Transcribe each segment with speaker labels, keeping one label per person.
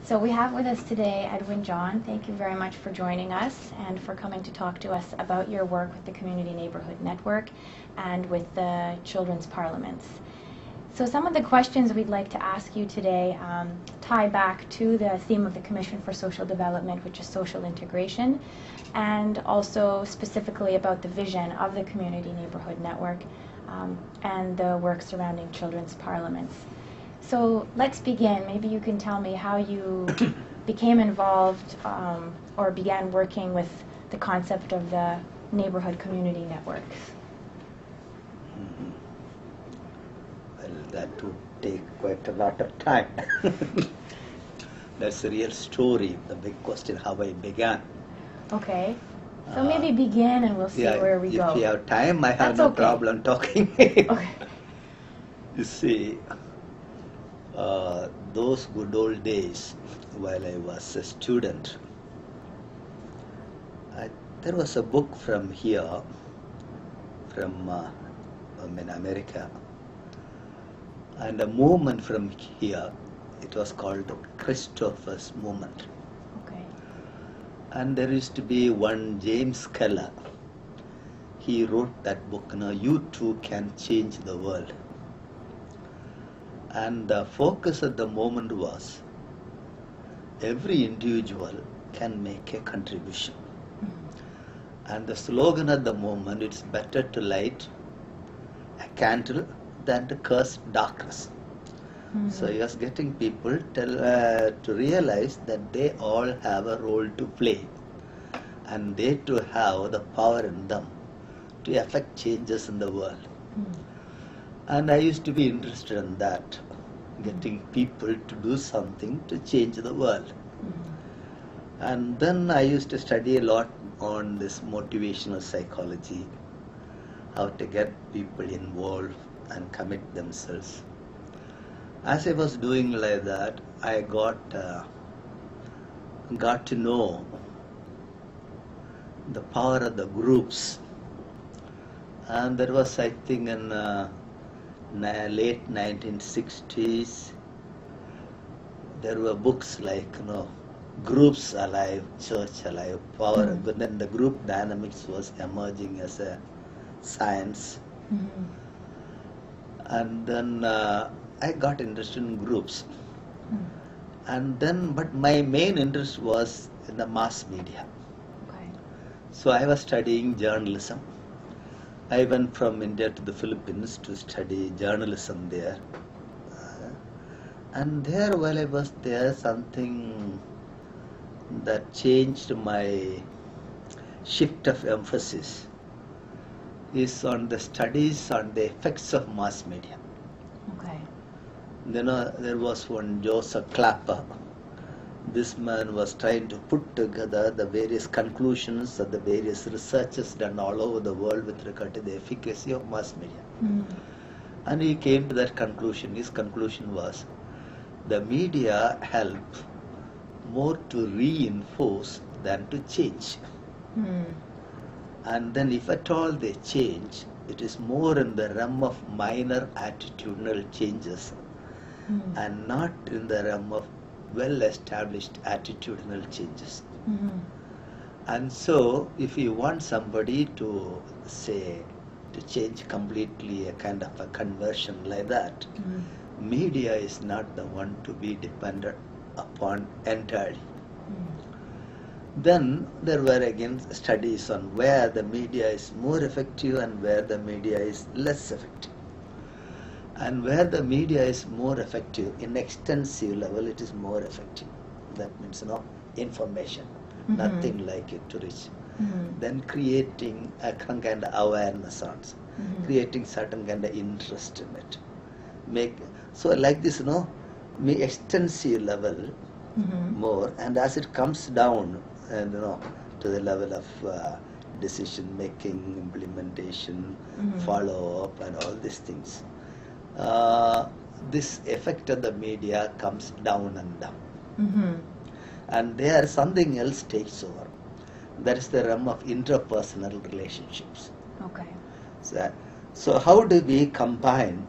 Speaker 1: So we have with us today Edwin John. Thank you very much for joining us and for coming to talk to us about your work with the Community Neighborhood Network and with the Children's Parliaments. So some of the questions we'd like to ask you today tie back to the theme of the Commission for Social Development, which is social integration, and also specifically about the vision of the Community Neighborhood Network and the work surrounding Children's Parliaments. So let's begin. Maybe you can tell me how you became involved or began working with the concept of the neighborhood community networks.
Speaker 2: Well, that would take quite a lot of time. That's the real story, the big question, how I began.
Speaker 1: Okay. So maybe begin and we'll see where we go.
Speaker 2: If you have time, I have
Speaker 1: That's
Speaker 2: no
Speaker 1: okay.
Speaker 2: problem talking.
Speaker 1: Okay.
Speaker 2: You see, those good old days while I was a student, there was a book from here, from America, and a movement from here. It was called Christopher's Movement.
Speaker 1: Okay.
Speaker 2: And there used to be one James Keller. He wrote that book, You Too Can Change the World. And the focus of the moment was every individual can make a contribution. And the slogan at the moment, it's better to light a candle than to curse darkness. So he was getting people to realize that they all have a role to play and they too have the power in them to affect changes in the world. And I used to be interested in that, getting people to do something to change the world. And then I used to study a lot on this motivational psychology, how to get people involved and commit themselves. As I was doing like that, I got to know the power of the groups. And there was, I think, in late 1960s, there were books like, Groups Alive, Church Alive, Power. But then the group dynamics was emerging as a science. And then I got interested in groups. And then, but my main interest was in the mass media.
Speaker 1: Okay.
Speaker 2: So I was studying journalism. I went from India to the Philippines to study journalism there. And there, while I was there, something that changed my shift of emphasis is on the studies on the effects of mass media.
Speaker 1: Okay.
Speaker 2: There was one Joseph Clapper. This man was trying to put together the various conclusions of the various researches done all over the world with regard to the efficacy of mass media. And he came to that conclusion. His conclusion was the media help more to reinforce than to change. And then if at all they change, it is more in the realm of minor attitudinal changes and not in the realm of well-established attitudinal changes. And so, if you want somebody to say, to change completely a kind of a conversion like that, media is not the one to be depended upon entirely. Then there were again studies on where the media is more effective and where the media is less effective. And where the media is more effective, in extensive level it is more effective. That means, information, nothing like it to reach. Then creating a kind of awareness on it, creating certain kind of interest in it. So like this, extensive level more, and as it comes down, to the level of decision making, implementation, follow up, and all these things. This effect of the media comes down and down. And there something else takes over. That is the realm of interpersonal relationships.
Speaker 1: Okay.
Speaker 2: So how do we combine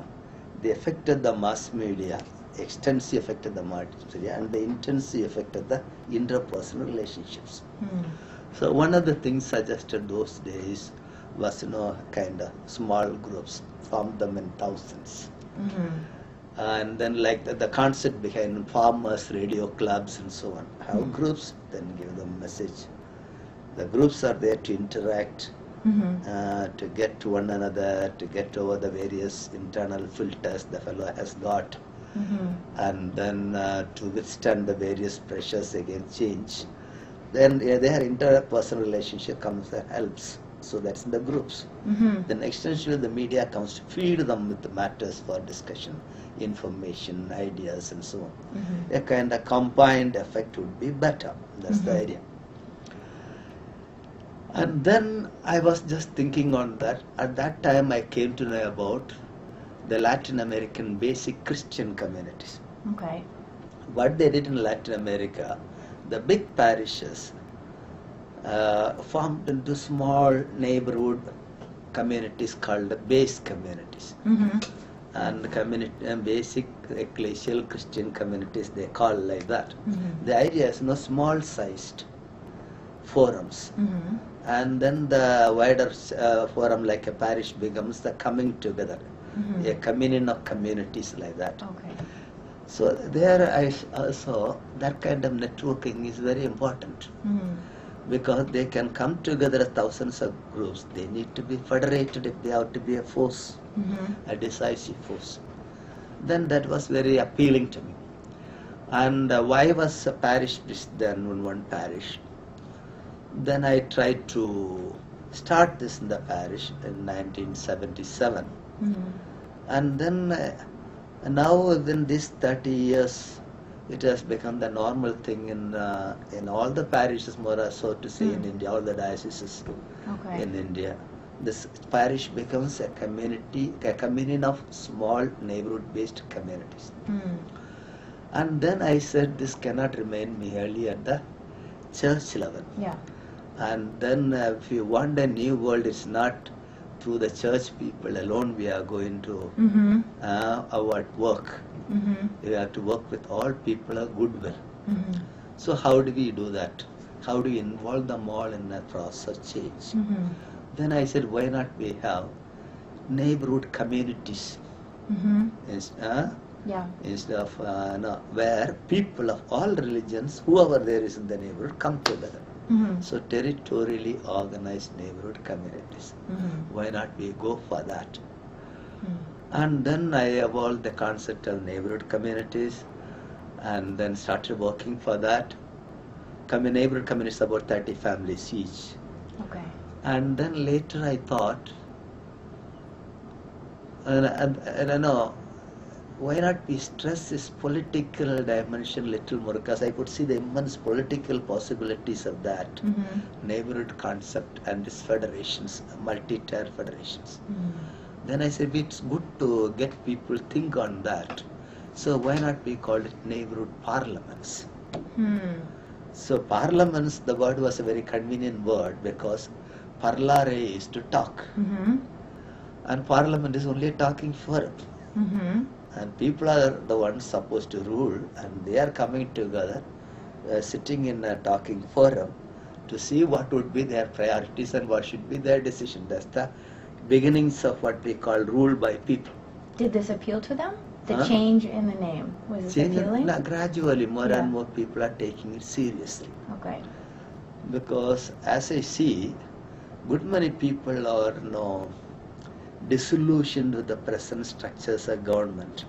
Speaker 2: the effect of the mass media extensive effect of the multiple and the intensive effect of the interpersonal relationships. So one of the things suggested those days was, kind of small groups, form them in thousands. And then like the concept behind farmers, radio clubs and so on. Have groups, then give them message. The groups are there to interact, to get to one another, to get over the various internal filters the fellow has got, and then to withstand the various pressures against change. Then their interpersonal relationship comes and helps. So that's in the groups. Then extensionally the media comes to feed them with the matters for discussion, information, ideas and so on. A kind of combined effect would be better. That's the idea. And then I was just thinking on that. At that time I came to know about the Latin American basic Christian communities.
Speaker 1: Okay.
Speaker 2: What they did in Latin America, the big parishes formed into small neighborhood communities called base communities. And basic ecclesial Christian communities they call like that. The idea is small sized forums. And then the wider forum like a parish becomes the coming together, a communion of communities like that.
Speaker 1: Okay.
Speaker 2: So there I saw that kind of networking is very important. Because they can come together thousands of groups. They need to be federated if they have to be a force, a decisive force. Then that was very appealing to me. And why was a parish then in one parish? Then I tried to start this in the parish in 1977. And then now within these 30 years, it has become the normal thing in all the parishes, more or so to say, in India, all the dioceses in India. This parish becomes a community, a communion of small neighborhood-based communities. And then I said this cannot remain merely at the church level. And then if you want a new world, it's not through the church people alone we are going to our work. We have to work with all people of goodwill. So how do we do that? How do we involve them all in the process of change? Then I said, why not we have neighborhood communities instead of where people of all religions, whoever there is in the neighborhood, come together. So territorially organized neighborhood communities. Why not we go for that? And then I evolved the concept of neighborhood communities and then started working for that. Neighborhood communities about 30 families each. And then later I thought, and I know, why not we stress this political dimension little more, because I could see the immense political possibilities of that neighborhood concept and these federations, multi-tier federations. Then I said it's good to get people think on that. So why not we call it neighborhood parliaments? So parliaments, the word was a very convenient word because parlare is to talk. And parliament is only a talking forum. And people are the ones supposed to rule, and they are coming together, sitting in a talking forum to see what would be their priorities and what should be their decision. That's the beginnings of what we call rule by people.
Speaker 1: Did this appeal to them? The change in the name, was it appealing?
Speaker 2: Gradually, more and more people are taking it seriously. Because as I see, good many people are disillusioned with the present structures of government.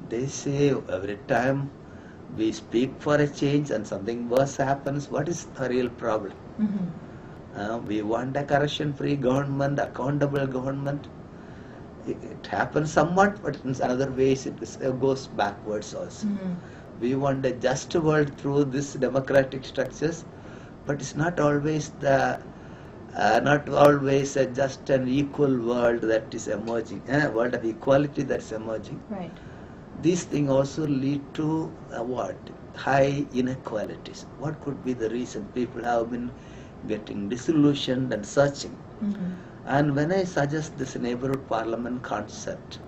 Speaker 2: They say every time we speak for a change and something worse happens, what is the real problem? We want a corruption-free government, accountable government. It happens somewhat, but in other ways it goes backwards also. We want a just world through these democratic structures, but it's not always a just and equal world that is emerging, world of equality that's emerging. These things also lead to high inequalities. What could be the reason? People have been getting disillusioned and searching. And when I suggest this neighborhood parliament concept,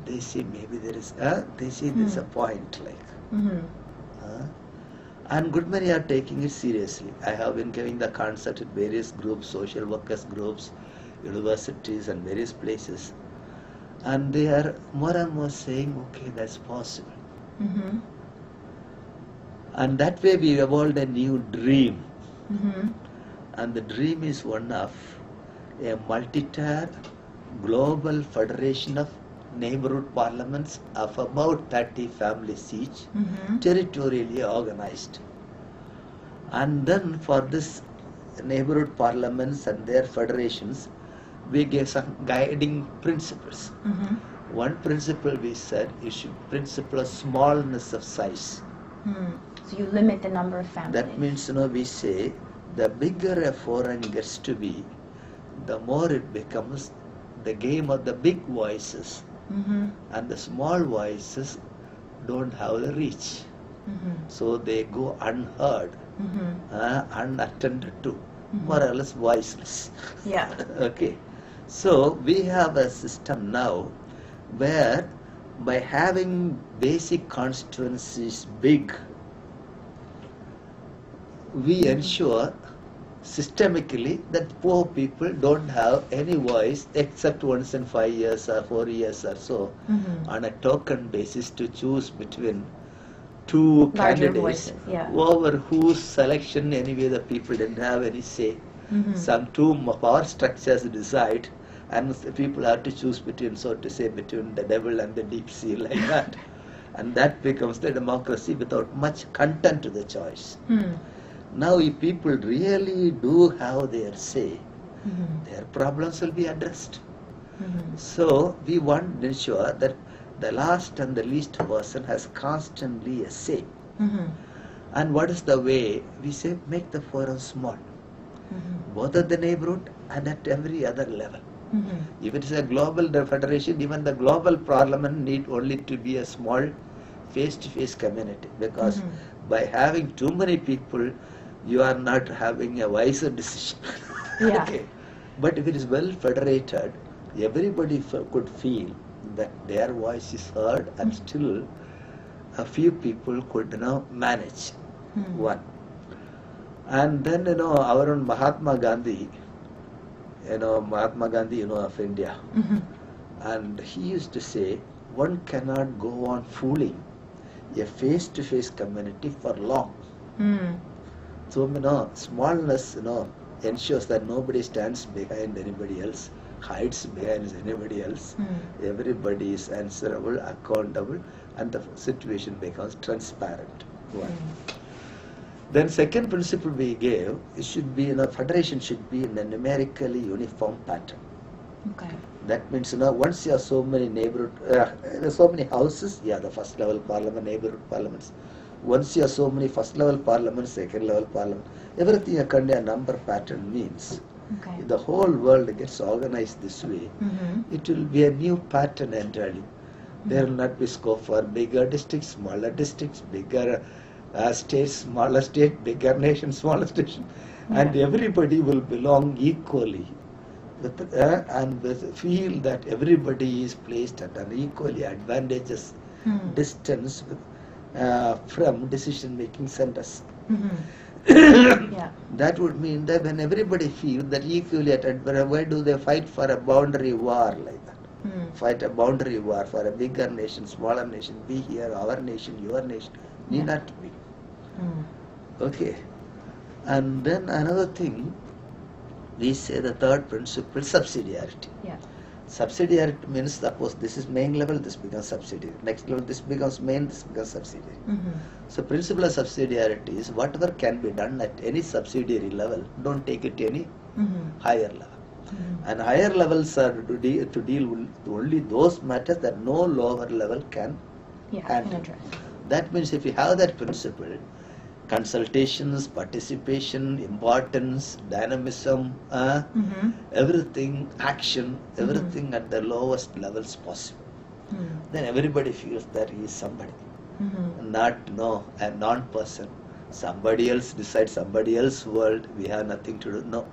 Speaker 2: they see maybe there is, they see there's a point like. And good many are taking it seriously. I have been giving the concert at various groups, social workers groups, universities and various places. And they are more and more saying, okay, that's possible. And that way we evolved a new dream. And the dream is one of a multi-tier global federation of neighborhood parliaments of about 30 families each, territorially organized. And then for this neighborhood parliaments and their federations, we gave some guiding principles. One principle we said is principle of smallness of size.
Speaker 1: So you limit the number of families.
Speaker 2: That means, we say the bigger a forum gets to be, the more it becomes the game of the big voices. And the small voices don't have the reach. So they go unheard, unattended to, more or less voiceless.
Speaker 1: Yeah.
Speaker 2: Okay. So we have a system now where by having basic constituencies big, we ensure systemically that poor people don't have any voice except once in 5 years or 4 years or so, on a token basis to choose between two
Speaker 1: Larger
Speaker 2: candidates
Speaker 1: voices, yeah.
Speaker 2: over whose selection anyway the people didn't have any say. Some two power structures decide, and the people have to choose between, so to say, between the devil and the deep sea, like that. And that becomes the democracy without much content to the choice. Now if people really do have their say, their problems will be addressed. So we want to ensure that the last and the least person has constantly a say. And what is the way? We say make the forum small, both at the neighborhood and at every other level. If it is a global federation, even the global parliament need only to be a small face-to-face community, because by having too many people, you are not having a wiser decision. Okay. But if it is well federated, everybody could feel that their voice is heard, and still a few people could manage one. And then our own Mahatma Gandhi, of India, and he used to say, one cannot go on fooling a face-to-face community for long. So smallness ensures that nobody stands behind anybody else, hides behind anybody else. Everybody is answerable, accountable, and the situation becomes transparent. One. Then second principle we gave, it should be, federation should be in a numerically uniform pattern.
Speaker 1: Okay.
Speaker 2: That means, once you have so many neighborhood, so many houses, the first level parliament, neighborhood parliaments. Once you have so many first level parliament, second level parliament, everything according to a number pattern means, if the whole world gets organized this way, it will be a new pattern entirely. There will not be scope for bigger districts, smaller districts, bigger states, smaller state, bigger nation, smaller station, and everybody will belong equally. And feel that everybody is placed at an equally advantageous distance from decision-making centers. That would mean that when everybody feels that equally why do they fight for a boundary war like that? Fight a boundary war for a bigger nation, smaller nation, be here, our nation, your nation, need not be. Okay. And then another thing, we say the third principle, subsidiarity. Subsidiarity means, suppose this is main level, this becomes subsidiary. Next level, this becomes main, this becomes subsidiary. So principle of subsidiarity is whatever can be done at any subsidiary level, don't take it to any higher level. And higher levels are to deal with only those matters that no lower level can handle. That means if you have that principle, consultations, participation, importance, dynamism, everything, action, everything at the lowest levels possible. Then everybody feels that he is somebody, not a non-person. Somebody else decides somebody else's world, we have nothing to do. No.